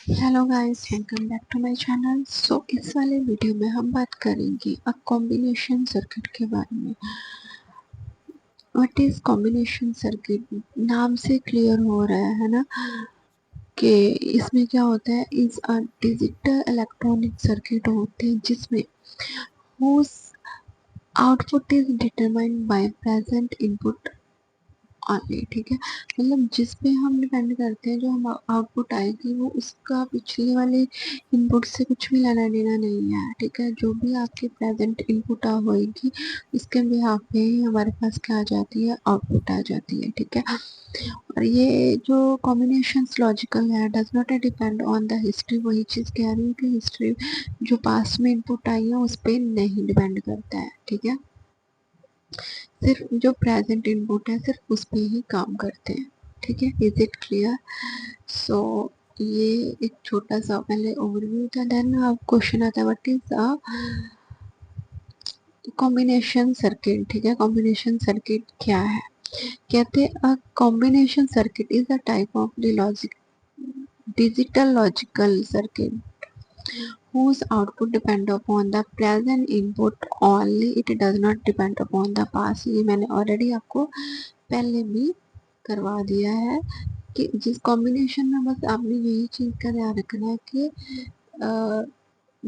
Hello guys, welcome back to my channel. इस वाले video में हम बात करेंगे अब कॉम्बिनेशन सर्किट के बारे में। What is combination circuit? नाम से क्लियर हो रहा है ना कि इसमें क्या होता है। Is a digital electronic circuit होते हैं जिसमें whose output is determined by present input only. ठीक है, मतलब जिस पे हम डिपेंड करते हैं, जो हम आउटपुट आएगी वो उसका पिछले वाले इनपुट से कुछ भी लेना देना नहीं है। ठीक है, जो भी आपकी प्रेजेंट इनपुट होएगी उसके बिहाफ पे ही हमारे पास क्या आ जाती है, आउटपुट आ जाती है। ठीक है, और ये जो कॉम्बिनेशन लॉजिकल है does not depend on the history. वही चीज़ कह रही हूँ कि हिस्ट्री जो पास्ट में इनपुट आई है उस पर नहीं डिपेंड करता है। ठीक है, सिर्फ जो प्रेजेंट इनपुट है सिर्फ उस पे ही काम करते हैं। ठीक है, इज इट क्लियर? सो ये एक छोटा सा पहले ओवरव्यू था। देन अब क्वेश्चन आता है what is a combination circuit. ठीक है, कॉम्बिनेशन सर्किट क्या है? कहते हैं a combination circuit is a type of the logic digital logical circuit whose output depend upon the present input only, it does not depend upon the past। ये मैंने already आपको पहले भी करवा दिया है कि जिस कॉम्बिनेशन में बस आपने यही चीज़ का ध्यान रखना है कि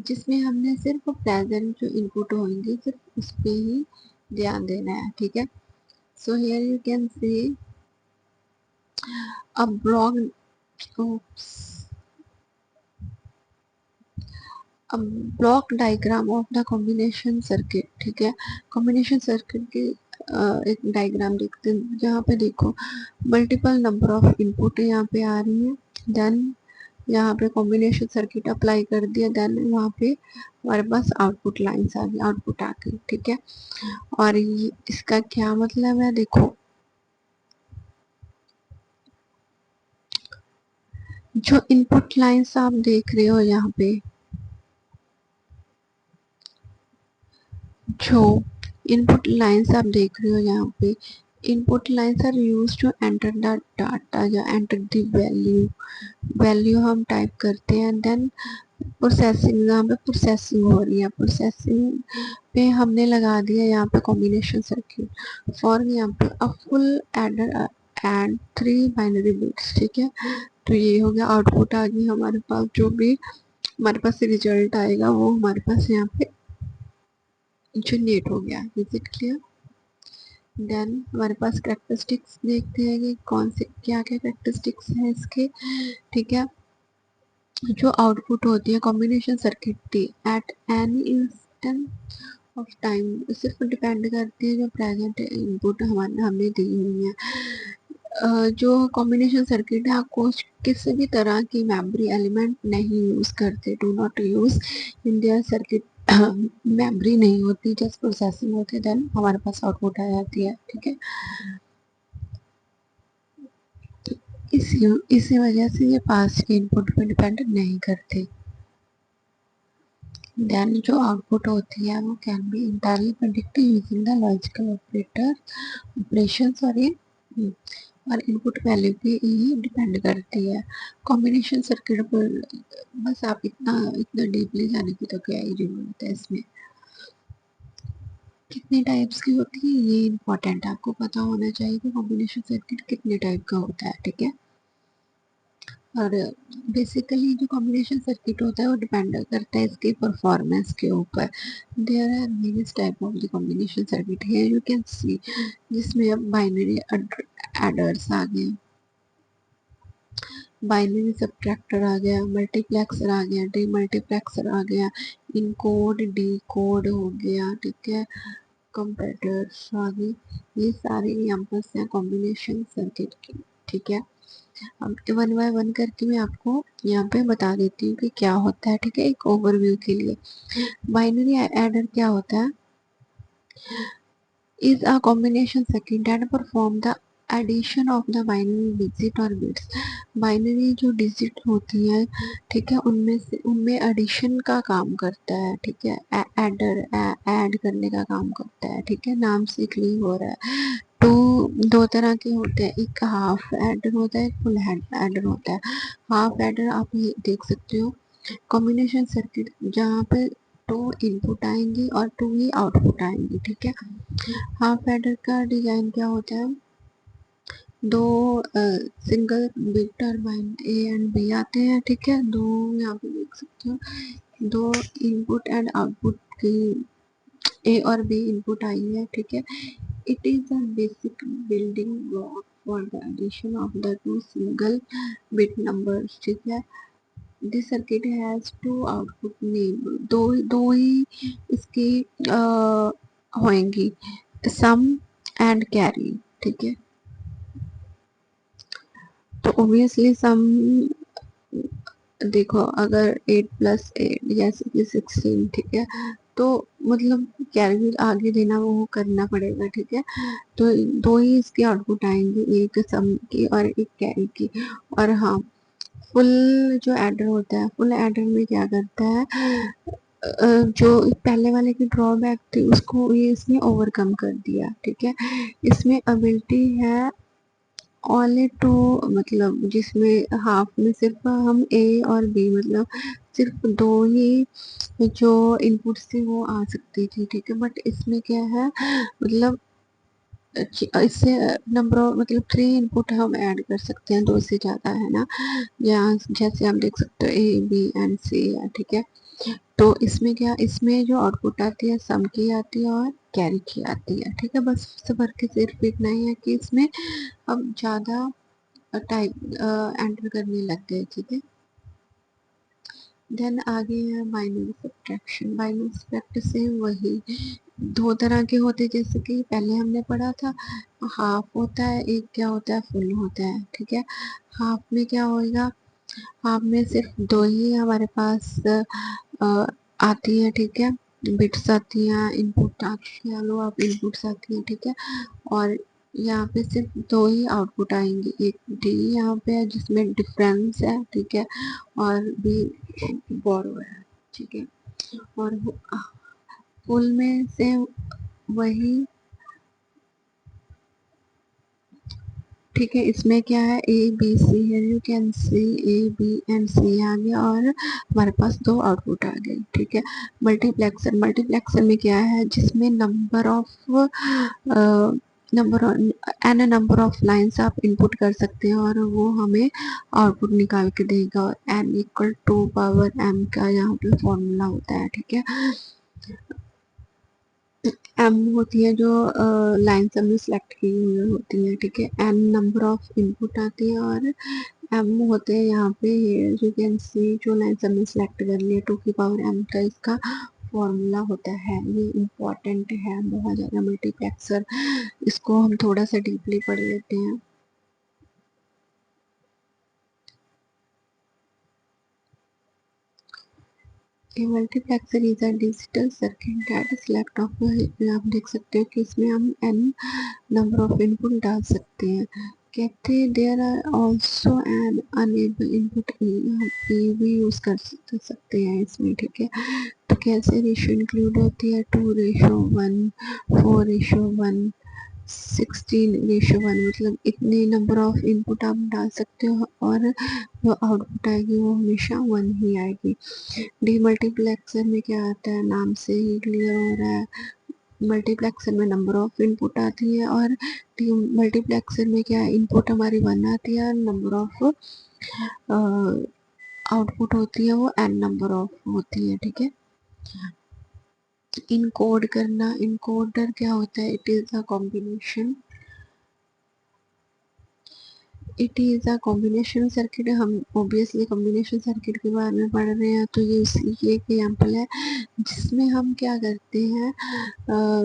जिसमें हमने सिर्फ प्रेजेंट जो इनपुट होंगे सिर्फ उस पे ही ध्यान देना है। ठीक है, so here you can see a block अब block diagram of the combination circuit. ठीक है, कॉम्बिनेशन सर्किट की एक डायग्राम देखते हैं जहाँ पे देखो मल्टीपल नंबर ऑफ इनपुट यहाँ पे आ रही है। देन यहाँ पे कॉम्बिनेशन सर्किट अप्लाई कर दिया, देन वहाँ पे हमारे पास आउटपुट लाइन्स आ गई, आउटपुट आ गई। ठीक है, और इसका क्या मतलब है, देखो जो इनपुट लाइन्स आप देख रहे हो यहाँ पे, जो इनपुट लाइन्स आप देख रहे हो यहाँ पे, input lines are use to enter the data या एंटर द वैल्यू। वैल्यू हम टाइप करते हैं, देन प्रोसेसिंग, यहाँ पे प्रोसेसिंग हो रही है, प्रोसेसिंग पे हमने लगा दिया यहाँ पे combination circuit for example a full adder and 3 binary bits. ठीक है, तो ये हो गया, आउटपुट आ गई हमारे पास, जो भी हमारे पास रिजल्ट आएगा वो हमारे पास यहाँ पे जनरेट हो गया। Is it clear? देन हमारे पास कैरेक्टरिस्टिक्स देखते हैं कि कौन से क्या क्या कैरेक्टरिस्टिक्स हैं इसके। ठीक है, जो आउटपुट होती है कॉम्बिनेशन सर्किट की at any instant of time सिर्फ डिपेंड करती है जो प्रेजेंट इनपुट हमारे हमने दी हुई है। जो कॉम्बिनेशन सर्किट है आपको किसी भी तरह की मेमोरी एलिमेंट नहीं यूज करते, do not use in their circuit. Memory नहीं होती, जस्ट प्रोसेसिंग होती है, देन हमारे पास आउटपुट आ जाती है। ठीक है, इसी वजह से ये पास के इनपुट पे डिपेंड नहीं करते। देन जो आउटपुट होती है वो can be entirely predict using the logical operations और ये और इनपुट वैल्यू पे ही डिपेंड करती है। कॉम्बिनेशन सर्किट पर बस आप इतना इतना डीपली जाने की तो क्या ही जरूरत है। इसमें कितने टाइप्स की होती है ये इम्पोर्टेंट है, आपको पता होना चाहिए कि कॉम्बिनेशन सर्किट कितने टाइप का होता है। ठीक है, और बेसिकली जो कॉम्बिनेशन सर्किट होता है वो डिपेंड करता है इसके परफॉर्मेंस के ऊपर। There are various type of the combination circuit, here you can see, जिसमें अब बाइनरी एडर्स आ गए, बाइनरी सब्ट्रैक्टर आ गया, मल्टीप्लेक्सर आ गया, डी मल्टीप्लेक्सर आ गया, इनकोड डी कोड हो गया। ठीक है, कंपेटर्स आ गई, ये सारे एग्जांपल्स हैं कॉम्बिनेशन सर्किट की। ठीक है, अब वन बाय वन करके मैं आपको यहाँ पे बता देती हूँ कि क्या होता है। ठीक है, एक ओवरव्यू के लिए बाइनरी एडर क्या होता है, is a combination circuit that perform the addition of the binary digit or bits। Binary जो डिजिट होती है, ठीक है, उनमें से उनमें एडिशन का काम करता है। ठीक है, एडर ऐड करने का काम करता है। ठीक है, नाम से क्लियर हो रहा है। टू दो तरह के होते हैं, एक हाफ एडर होता है, एक फुल एडर होता है। हाफ एडर आप ये देख सकते हो, कॉम्बिनेशन सर्किट जहाँ पे टू इनपुट आएंगी और टू ही आउटपुट आएंगी, ठीक है। हाफ एडर का डिजाइन क्या होता है, दो सिंगल बिट टर्बाइन ए एंड बी आते हैं, ठीक है। दो यहाँ पे देख सकते हो, दो इनपुट एंड आउटपुट की ए और बी इनपुट आई है, ठीक है। It is a basic building block for the addition of the two single bit numbers, ठीक है। This circuit has two output name, दो दो ही इसकी होंगी, सम एंड कैरी, ठीक है। तो ऑब्वियसली सम, देखो अगर 8 + 8 जैसे कि 16, ठीक है, तो मतलब कैरी आगे देना वो करना पड़ेगा, ठीक है। तो दो ही इसके आउटपुट आएंगे, एक सम की और एक कैरी की। और हाँ, फुल जो एडर होता है, फुल एडर में क्या करता है, जो पहले वाले की ड्रॉबैक थी उसको ये इसने ओवरकम कर दिया, ठीक है। इसमें एबिलिटी है ओनली टू, मतलब जिसमें हाफ में सिर्फ हम ए और बी, मतलब सिर्फ दो ही जो इनपुट थी वो आ सकती थी, ठीक है। बट इसमें क्या है, मतलब इससे नंबर ऑफ, मतलब 3 इनपुट हम ऐड कर सकते हैं, दो से ज़्यादा है ना। यहाँ जैसे आप देख सकते हो ए बी एंड सी है, ठीक है। तो इसमें क्या, इसमें जो आउटपुट आती है सम की आती है और कैरी की आती है, ठीक है। बस भर के सिर्फ इतना ही है कि इसमें अब ज़्यादा टाइप एंटर करने लग गए, ठीक है। देन आगे है बाइनरी सब्ट्रैक्शन। बाइनरी सब्ट्रैक्ट से वही दो तरह के होते हैं, जैसे कि पहले हमने पढ़ा था, हाफ होता है, एक क्या होता है, फुल होता है, ठीक है। हाफ में क्या होएगा, हाफ में सिर्फ दो ही हमारे पास आती है, ठीक है, बिट्स आती हैं, इनपुट कह लो आप, इनपुट्स आती हैं, ठीक है। और यहाँ पे सिर्फ दो ही आउटपुट आएंगे, एक डी यहाँ पे है जिसमें डिफरेंस है, ठीक है, और बी बोरो है, ठीक है। और फुल में से वही, ठीक है। इसमें क्या है, ए बी सी है, you can see A B and C आ गया और हमारे पास दो आउटपुट आ गए, ठीक है। मल्टीप्लेक्सर, मल्टीप्लेक्सर में क्या है, जिसमें number N number of lines आप इनपुट कर सकते हैं और वो हमें आउटपुट निकाल के देगा। और N equal to power M का यहाँ पे फॉर्मूला होता है, ठीक है। एम होती है जो लाइन्स हमने सेलेक्ट की हुई होती है, ठीक है। एन नंबर ऑफ इनपुट आती है और एम होते हैं यहाँ पे, यू कैन सी जो लाइन्स हमने सेलेक्ट कर लिया, 2 की पावर m का इसका फॉर्मूला होता है। ये इम्पोर्टेंट है बहुत ज़्यादा मल्टीप्लेक्सर, इसको हम थोड़ा सा डीपली पढ़ लेते हैं। A multiplexer is a digital circuit that is select of, आप देख सकते हो कि इसमें हम n नंबर ऑफ इनपुट डाल सकते हैं। कहते हैं there are also an enable input, ये भी यूज़ कर सकते हैं इसमें, ठीक है। तो कैसे रेशियो इंक्लूड होती है, 2:1, 4:1, 16:1, मतलब इतने नंबर ऑफ इनपुट आप डाल सकते हो और जो आउटपुट आएगी वो हमेशा 1 ही आएगी। डीमल्टीप्लेक्सर में क्या आता है, नाम से ही क्लियर हो रहा है, मल्टीप्लेक्सर में नंबर ऑफ इनपुट आती है और मल्टीप्लेक्सर में क्या है, इनपुट हमारी 1 आती है और नंबर ऑफ आउटपुट होती है वो n नंबर ऑफ होती है, ठीक है। इनकोड करना, इनकोडर क्या होता है, it is a combination, it is a combination circuit. हम ऑब्वियसली कॉम्बिनेशन सर्किट के बारे में पढ़ रहे हैं, तो ये एक एग्जाम्पल है जिसमें हम क्या करते हैं,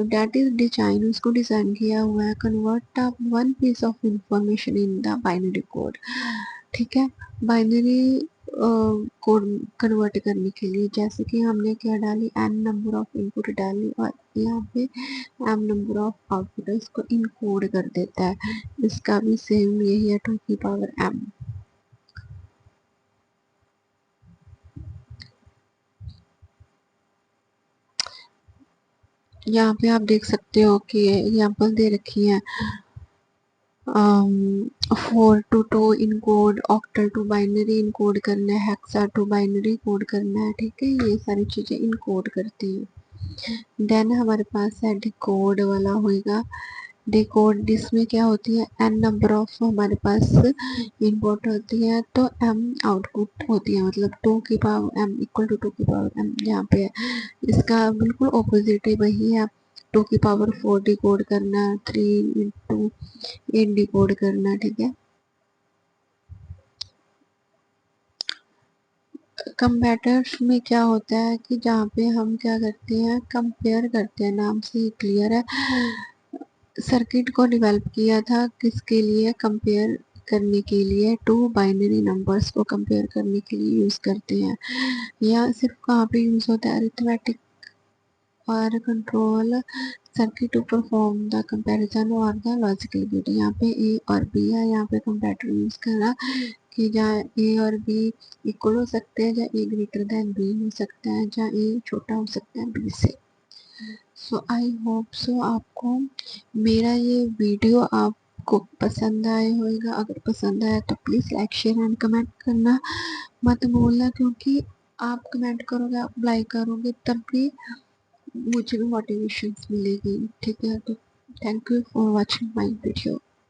डेट इज डिजाइन, उसको डिज़ाइन किया हुआ है, convert one piece of information in the binary code, ठीक है। बाइनरी कोड कन्वर्ट करने के लिए, जैसे कि हमने क्या डाली, एन नंबर ऑफ इनपुट डाली और यहाँ पे एम नंबर ऑफ आउटपुट है, उसको इनकोड कर देता है। इसका भी सेम यही है, 2 की पावर m। यहाँ पे आप देख सकते हो कि एग्जाम्पल दे रखी है, 4 to 2 encode, octal to binary encode करना है, हेक्सा टू बाइनरी कोड करना है, ठीक है, ये सारी चीजें इनकोड करती है। देन हमारे पास है डिकोड वाला होएगा। डिकोड जिसमें क्या होती है, एन नंबर ऑफ हमारे पास इनपुट होती है तो एम आउटपुट होती है, मतलब 2 की पावर एम इक्वल टू 2 की पावर एम यहाँ पे है। इसका बिल्कुल ऑपोजिट ही वही है, 2 की पावर 4 डिकोड करना, 3 इंटू 8 डिकोड करना, ठीक है। कंपैरेटर्स में क्या होता है कि जहाँ पे हम क्या करते हैं, कंपेयर करते हैं, नाम से ही क्लियर है। सर्किट को डेवलप किया था किसके लिए, कंपेयर करने के लिए, टू बाइनरी नंबर्स को कंपेयर करने के लिए यूज करते हैं। या सिर्फ कहाँ पे यूज होता है, अरिथमेटिक और control circuit to perform the comparison और द लॉजिकल गेट। यहाँ पे ए और बी है, यहाँ पे कंपैरेटर यूज करा कि जहाँ ए और बी इक्वल हो सकते हैं, जहाँ ए ग्रेटर देन बी हो सकता है, जहाँ ए छोटा हो सकता है बी से। सो आई होप सो आपको मेरा ये वीडियो आपको पसंद आए होगा। अगर पसंद आया तो please like share and comment करना मत भूलना, क्योंकि आप कमेंट करोगे, आप लाइक करोगे तब भी मुझे भी मोटिवेशन मिलेगी, ठीक है। तो thank you for watching my video.